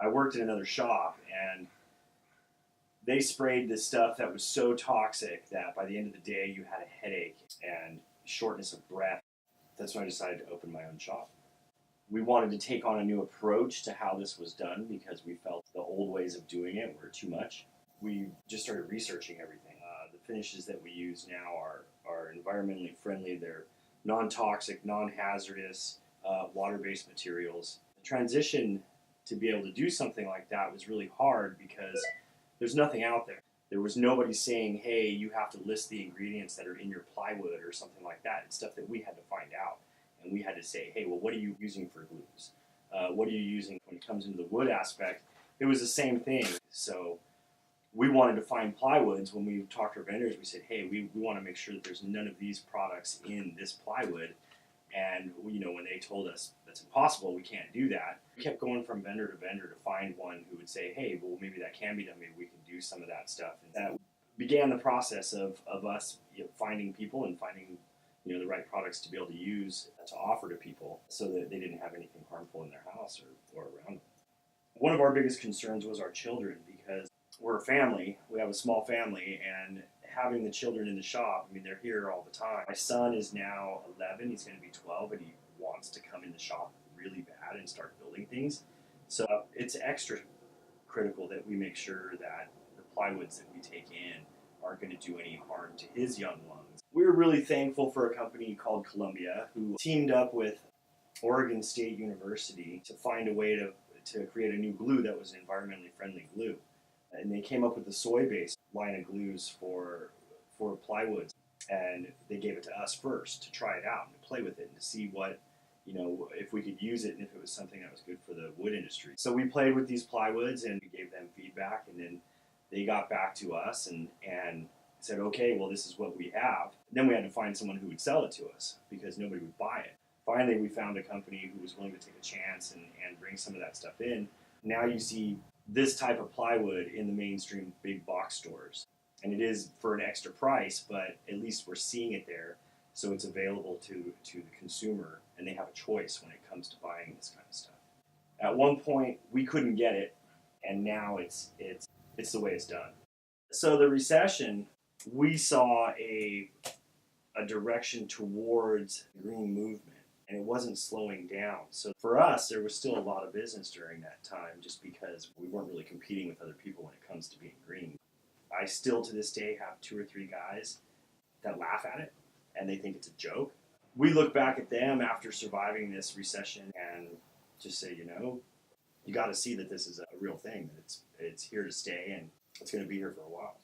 I worked in another shop, and they sprayed this stuff that was so toxic that by the end of the day you had a headache and shortness of breath. That's when I decided to open my own shop. We wanted to take on a new approach to how this was done because we felt the old ways of doing it were too much. We just started researching everything. The finishes that we use now are environmentally friendly. They're non-toxic, non-hazardous, water-based materials. The transition to be able to do something like that was really hard because there's nothing out there. There was nobody saying, hey, you have to list the ingredients that are in your plywood or something like that. It's stuff that we had to find out. And we had to say, hey, well, what are you using for glues? What are you using when it comes into the wood aspect? It was the same thing. So we wanted to find plywoods. When we talked to our vendors, we said, hey, we want to make sure that there's none of these products in this plywood. And when they told us that's impossible, we can't do that, we kept going from vendor to vendor to find one who would say, hey, well, maybe that can be done. Maybe we can do some of that stuff. And that began the process of us finding people and finding the right products to be able to use to offer to people so that they didn't have anything harmful in their house or around them. One of our biggest concerns was our children, because we're a family. We have a small family, and having the children in the shop, they're here all the time. My son is now 11, he's going to be 12, and he wants to come in the shop really bad and start building things. So it's extra critical that we make sure that the plywoods that we take in aren't going to do any harm to his young lungs. We were really thankful for a company called Columbia who teamed up with Oregon State University to find a way to create a new glue that was an environmentally friendly glue. And they came up with the soy-based line of glues for plywoods. And they gave it to us first to try it out and to play with it and to see what, if we could use it and if it was something that was good for the wood industry. So we played with these plywoods and we gave them feedback, and then they got back to us and said, okay, well, this is what we have. Then we had to find someone who would sell it to us because nobody would buy it. Finally, we found a company who was willing to take a chance and bring some of that stuff in. Now you see this type of plywood in the mainstream big box stores. And it is for an extra price, but at least we're seeing it there, so it's available to the consumer, and they have a choice when it comes to buying this kind of stuff. At one point, we couldn't get it, and now it's the way it's done. So the recession, we saw a direction towards the green movement, and it wasn't slowing down. So for us, there was still a lot of business during that time just because we weren't really competing with other people when it comes to being green. I still to this day have 2 or 3 guys that laugh at it and they think it's a joke. We look back at them after surviving this recession and just say, you got to see that this is a real thing, that it's here to stay and it's going to be here for a while.